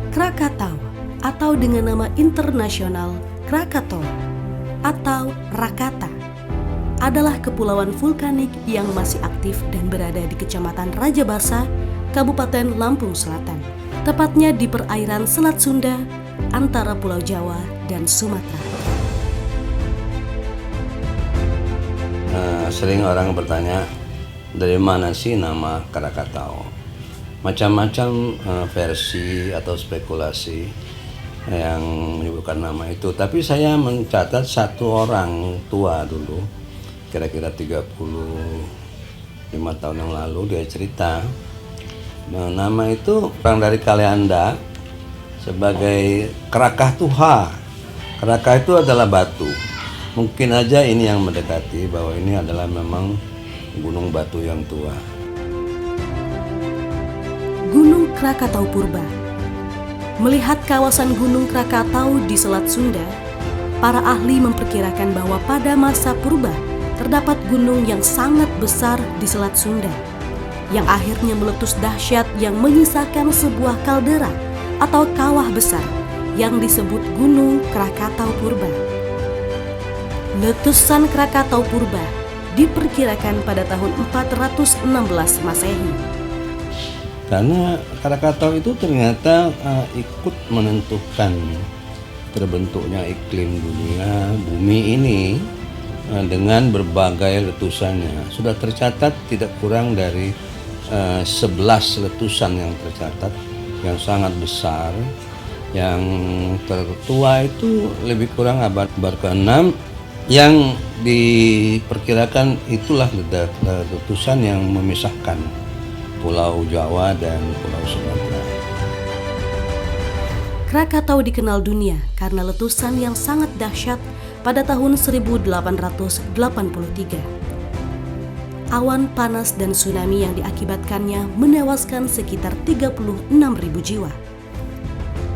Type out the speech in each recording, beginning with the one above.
Krakatau atau dengan nama internasional Krakatoa atau Rakata adalah kepulauan vulkanik yang masih aktif dan berada di Kecamatan Rajabasa, Kabupaten Lampung Selatan, tepatnya di perairan Selat Sunda antara Pulau Jawa dan Sumatera. Sering orang bertanya, dari mana sih nama Krakatau? Macam-macam versi atau spekulasi yang menyebutkan nama itu. Tapi saya mencatat satu orang tua dulu, kira-kira 35 tahun yang lalu, dia cerita nama itu orang dari Kaleanda sebagai Krakatuha. Krakah itu adalah batu. Mungkin aja ini yang mendekati bahwa ini adalah memang gunung batu yang tua. Gunung Krakatau Purba. Melihat kawasan Gunung Krakatau di Selat Sunda, para ahli memperkirakan bahwa pada masa purba terdapat gunung yang sangat besar di Selat Sunda yang akhirnya meletus dahsyat yang menyisakan sebuah kaldera atau kawah besar yang disebut Gunung Krakatau Purba. Letusan Krakatau Purba diperkirakan pada tahun 416 Masehi. Karena Krakatau itu ternyata ikut menentukan terbentuknya iklim dunia, bumi ini dengan berbagai letusannya. Sudah tercatat tidak kurang dari 11 letusan yang tercatat, yang sangat besar. Yang tertua itu lebih kurang abad ke-6, yang diperkirakan itulah letusan yang memisahkan Pulau Jawa dan Pulau Sumatera. Krakatau dikenal dunia karena letusan yang sangat dahsyat pada tahun 1883. Awan panas dan tsunami yang diakibatkannya menewaskan sekitar 36.000 jiwa.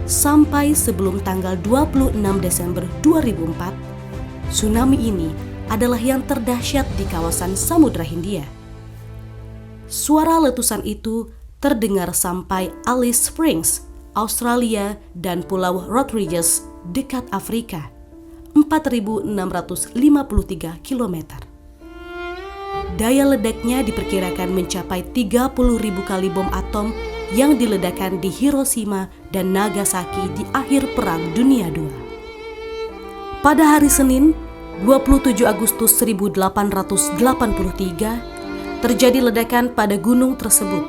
Sampai sebelum tanggal 26 Desember 2004, tsunami ini adalah yang terdahsyat di kawasan Samudra Hindia. Suara letusan itu terdengar sampai Alice Springs, Australia, dan Pulau Rodrigues dekat Afrika, 4.653 km. Daya ledaknya diperkirakan mencapai 30.000 kali bom atom yang diledakkan di Hiroshima dan Nagasaki di akhir Perang Dunia II. Pada hari Senin, 27 Agustus 1883, terjadi ledakan pada gunung tersebut.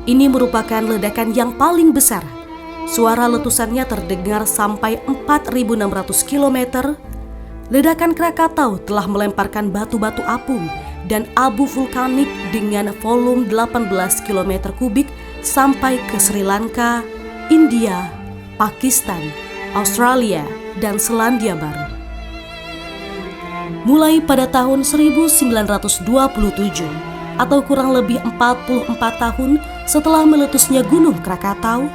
Ini merupakan ledakan yang paling besar. Suara letusannya terdengar sampai 4.600 km. Ledakan Krakatau telah melemparkan batu-batu apung dan abu vulkanik dengan volume 18 km kubik sampai ke Sri Lanka, India, Pakistan, Australia, dan Selandia Baru. Mulai pada tahun 1927 atau kurang lebih 44 tahun setelah meletusnya Gunung Krakatau,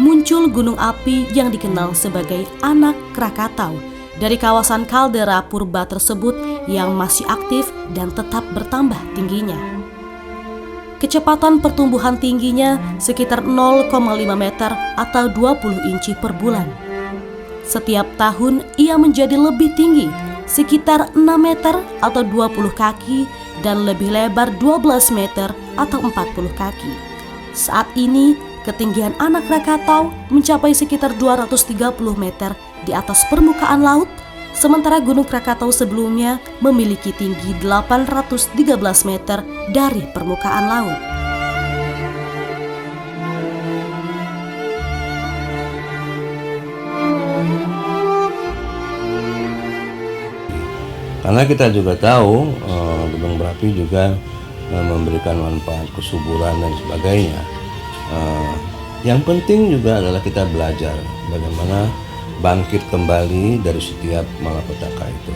muncul gunung api yang dikenal sebagai Anak Krakatau dari kawasan kaldera purba tersebut yang masih aktif dan tetap bertambah tingginya. Kecepatan pertumbuhan tingginya sekitar 0,5 meter atau 20 inci per bulan. Setiap tahun ia menjadi lebih tinggi, sekitar 6 meter atau 20 kaki dan lebih lebar 12 meter atau 40 kaki. Saat ini ketinggian Anak Krakatau mencapai sekitar 230 meter di atas permukaan laut, sementara Gunung Krakatau sebelumnya memiliki tinggi 813 meter dari permukaan laut. Karena kita juga tahu gunung berapi juga memberikan manfaat kesuburan dan sebagainya. Yang penting juga adalah kita belajar bagaimana bangkit kembali dari setiap malapetaka itu.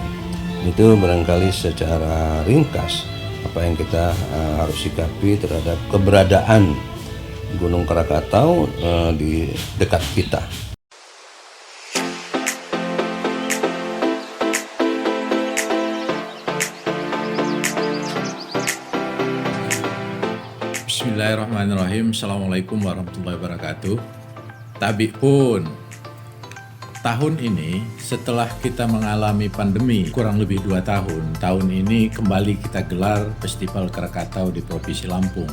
Itu barangkali secara ringkas apa yang kita harus sikapi terhadap keberadaan Gunung Krakatau di dekat kita. Bismillahirrahmanirrahim. Assalamualaikum warahmatullahi wabarakatuh. Tapi pun tahun ini setelah kita mengalami pandemi kurang lebih 2 tahun ini kembali kita gelar Festival Krakatau di Provinsi Lampung.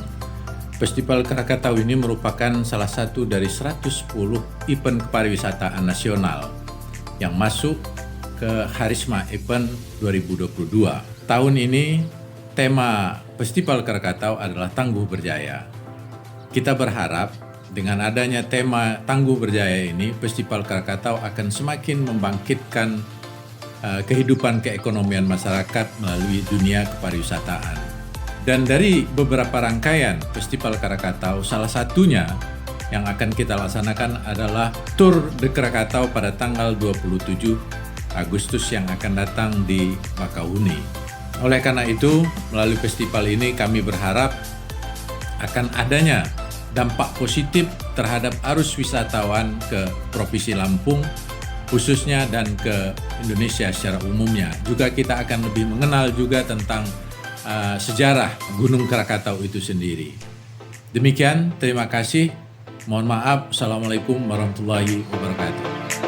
Festival Krakatau ini merupakan salah satu dari 110 event kepariwisataan nasional yang masuk ke Harisma Event 2022. Tahun ini tema Festival Krakatau adalah Tangguh Berjaya. Kita berharap dengan adanya tema Tangguh Berjaya ini, Festival Krakatau akan semakin membangkitkan kehidupan keekonomian masyarakat melalui dunia kepariwisataan. Dan dari beberapa rangkaian Festival Krakatau, salah satunya yang akan kita laksanakan adalah Tour de Krakatau pada tanggal 27 Agustus yang akan datang di Bakauheni. Oleh karena itu, melalui festival ini kami berharap akan adanya dampak positif terhadap arus wisatawan ke Provinsi Lampung khususnya dan ke Indonesia secara umumnya. Juga kita akan lebih mengenal juga tentang sejarah Gunung Krakatau itu sendiri. Demikian, terima kasih. Mohon maaf. Assalamualaikum warahmatullahi wabarakatuh.